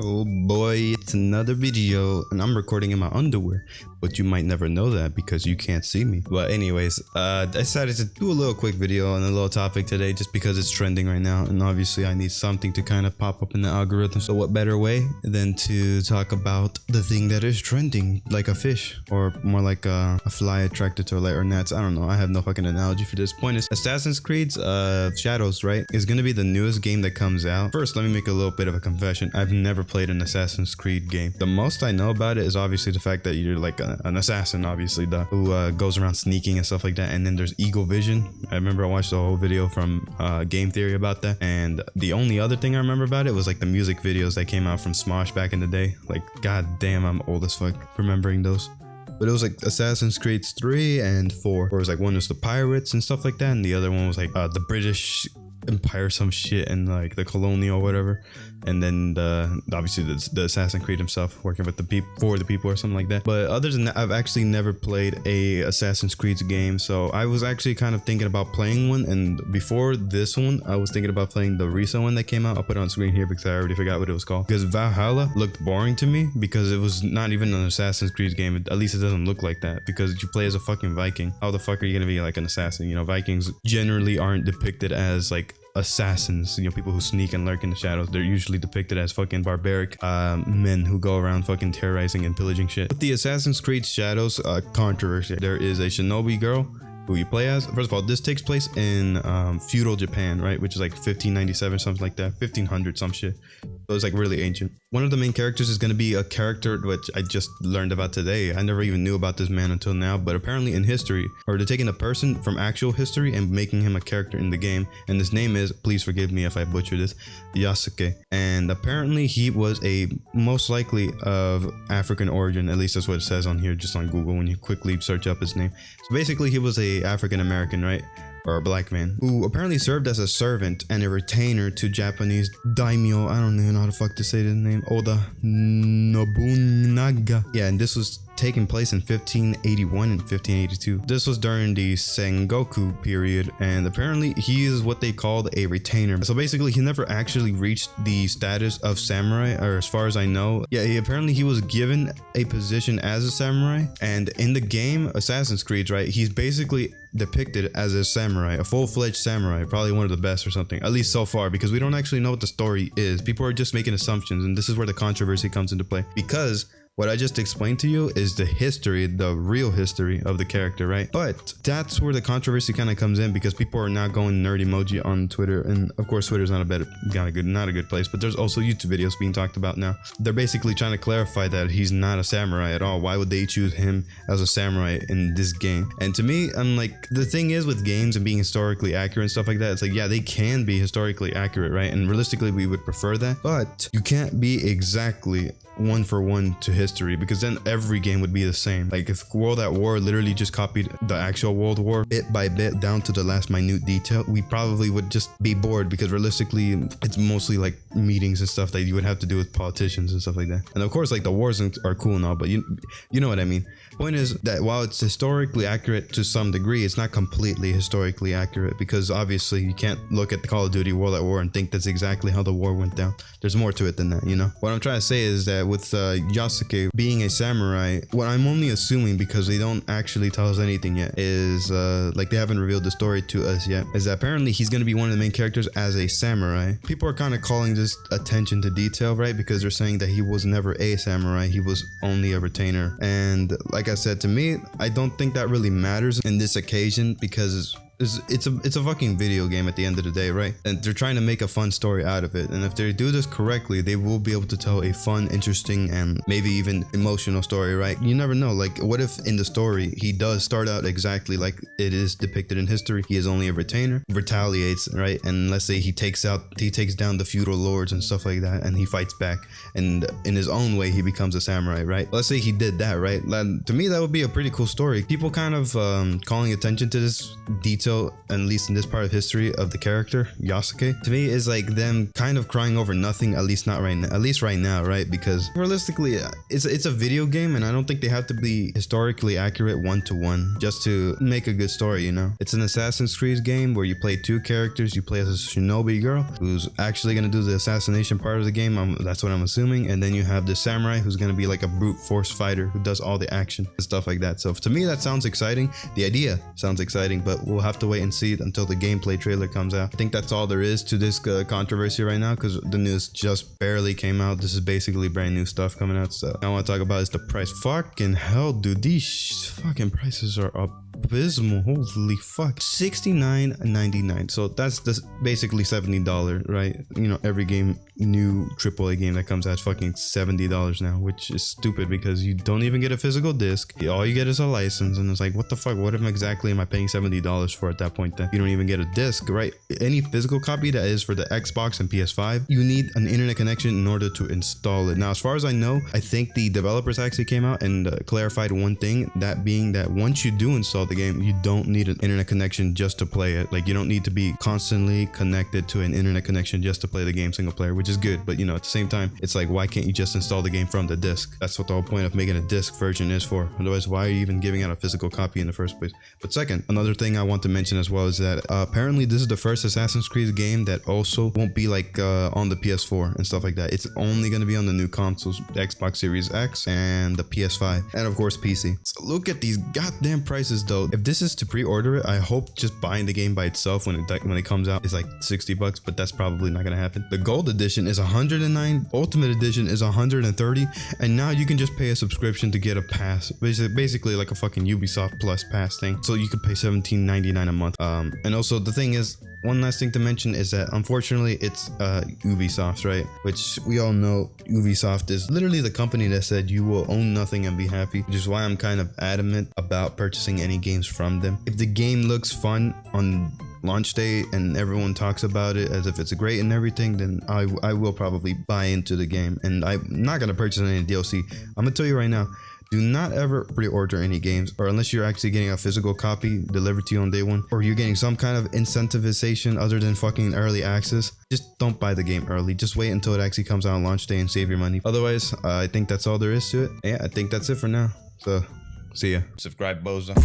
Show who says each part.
Speaker 1: Oh boy, it's another video and I'm recording in my underwear, but you might never know that because you can't see me. But anyways, I decided to do a little quick video on a little topic today just because it's trending right now, and obviously I need something to kind of pop up in the algorithm. So what better way than to talk about the thing that is trending, like a fish, or more like a fly attracted to light or gnats. I don't know, I have no fucking analogy for this. Point is, Assassin's Creed's Shadows, right, is gonna be the newest game that comes out. First, let me make a little bit of a confession. I've never played an Assassin's Creed game. The most I know about it is obviously the fact that you're like an assassin, obviously, who goes around sneaking and stuff like that. And then there's Eagle Vision. I remember I watched a whole video from Game Theory about that. And the only other thing I remember about it was like the music videos that came out from Smosh back in the day. Like, god damn, I'm old as fuck remembering those. But it was like Assassin's Creed 3 and 4, where it was like one was the pirates and stuff like that, and the other one was like the British Empire, some shit, and like the colonial whatever. And then obviously the Assassin's Creed himself working with the people, for the people, or something like that. But other than that, I've actually never played a Assassin's Creed game, so I was actually kind of thinking about playing one. And before this one, I was thinking about playing the recent one that came out. I'll put it on screen here because I already forgot what it was called, because Valhalla looked boring to me because it was not even an Assassin's Creed game. At least it doesn't look like that, because you play as a fucking Viking. How the fuck are you gonna be like an assassin? You know, Vikings generally aren't depicted as like assassins, you know, people who sneak and lurk in the shadows. They're usually depicted as fucking barbaric men who go around fucking terrorizing and pillaging shit. But the Assassin's Creed Shadows controversy, there is a shinobi girl who you play as. First of all, this takes place in feudal Japan, right, which is like 1597, something like that, 1500 some shit. So it's like really ancient. One of the main characters is going to be a character which I just learned about today. I never even knew about this man until now, but apparently in history, or they're taking a person from actual history and making him a character in the game, and his name is, please forgive me if I butcher this, Yasuke. And apparently he was a most likely of African origin. At least that's what it says on here, just on Google when you quickly search up his name. So basically he was a African American, right, or a black man, who apparently served as a servant and a retainer to Japanese daimyo. I don't even know how the fuck to say the name. Oda Nobunaga. Yeah, and this was taking place in 1581 and 1582. This was during the Sengoku period, and apparently he is what they called a retainer. So basically he never actually reached the status of samurai, or as far as I know. Yeah, apparently he was given a position as a samurai, and in the game Assassin's Creed, right, he's basically depicted as a samurai, a full-fledged samurai, probably one of the best or something, at least so far, because we don't actually know what the story is. People are just making assumptions, and this is where the controversy comes into play, because what I just explained to you is the history, the real history of the character, right? But that's where the controversy kind of comes in, because people are now going nerd emoji on Twitter, and of course Twitter's not a good place, but there's also YouTube videos being talked about now. They're basically trying to clarify that he's not a samurai at all. Why would they choose him as a samurai in this game? And to me, I'm like, the thing is with games and being historically accurate and stuff like that, it's like, yeah, they can be historically accurate, right? And realistically we would prefer that, but you can't be exactly one for one to history, because then every game would be the same. Like if World at War literally just copied the actual World War bit by bit down to the last minute detail, we probably would just be bored, because realistically it's mostly like meetings and stuff that you would have to do with politicians and stuff like that. And of course, like, the wars are cool and all, but you know what I mean. Point is that while it's historically accurate to some degree, it's not completely historically accurate, because obviously you can't look at the Call of Duty World at War and think that's exactly how the war went down. There's more to it than that, you know. What I'm trying to say is that with Yasuke being a samurai, what I'm only assuming, because they don't actually tell us anything yet, is like, they haven't revealed the story to us yet, is that apparently he's going to be one of the main characters as a samurai. People are kind of calling this attention to detail, right, because they're saying that he was never a samurai, he was only a retainer. And like I said, to me, I don't think that really matters in this occasion, because it's a fucking video game at the end of the day, right? And they're trying to make a fun story out of it, and if they do this correctly, they will be able to tell a fun, interesting, and maybe even emotional story, right? You never know. Like, what if in the story he does start out exactly like it is depicted in history? He is only a retainer, retaliates, right? And let's say he takes down the feudal lords and stuff like that, and he fights back, and in his own way he becomes a samurai, right? Let's say he did that, right? To me, that would be a pretty cool story. People kind of calling attention to this detail show, at least in this part of history of the character Yasuke, to me is like them kind of crying over nothing, at least not right now, at least right now, right? Because realistically, it's a video game, and I don't think they have to be historically accurate one-to-one just to make a good story, you know? It's an Assassin's Creed game where you play two characters. You play as a shinobi girl who's actually gonna do the assassination part of the game. That's what I'm assuming. And then you have the samurai who's gonna be like a brute force fighter who does all the action and stuff like that. So to me, that sounds exciting. The idea sounds exciting, but we'll have to wait and see until the gameplay trailer comes out. I think that's all there is to this controversy right now, because the news just barely came out. This is basically brand new stuff coming out. So I want to talk about is the price. Fucking hell, dude, these fucking prices are abysmal. Holy fuck. $69.99. So that's basically $70, right? You know, every game, new AAA game that comes out is fucking $70 now, which is stupid because you don't even get a physical disc. All you get is a license, and it's like, what the fuck? What exactly am I paying $70 for at that point? Then you don't even get a disc, right? Any physical copy that is for the Xbox and PS5, you need an internet connection in order to install it. Now, as far as I know, I think the developers actually came out and clarified one thing, that being that once you do install the game, you don't need an internet connection just to play it. Like, you don't need to be constantly connected to an internet connection just to play the game single player, which is good. But you know, at the same time, it's like, why can't you just install the game from the disc? That's what the whole point of making a disc version is for. Otherwise, why are you even giving out a physical copy in the first place? But second, another thing I want to mention as well is that apparently this is the first Assassin's Creed game that also won't be like on the PS4 and stuff like that. It's only going to be on the new consoles, the Xbox Series X and the PS5, and of course PC. So look at these goddamn prices though. If this is to pre-order it, I hope just buying the game by itself when it comes out is like $60, but that's probably not gonna happen. The gold edition is $109, ultimate edition is $130, and now you can just pay a subscription to get a pass, basically like a fucking Ubisoft Plus pass thing. So you could pay $17.99 a month. And also the thing is, one last thing to mention is that unfortunately it's Ubisoft, right? Which we all know Ubisoft is literally the company that said you will own nothing and be happy, which is why I'm kind of adamant about purchasing any games from them. If the game looks fun on launch day and everyone talks about it as if it's great and everything, then I will probably buy into the game, and I'm not going to purchase any DLC. I'm going to tell you right now, do not ever pre-order any games, or unless you're actually getting a physical copy delivered to you on day one, or you're getting some kind of incentivization other than fucking early access. Just don't buy the game early. Just wait until it actually comes out on launch day and save your money. Otherwise, I think that's all there is to it. Yeah, I think that's it for now. So, see ya. Subscribe, bozo.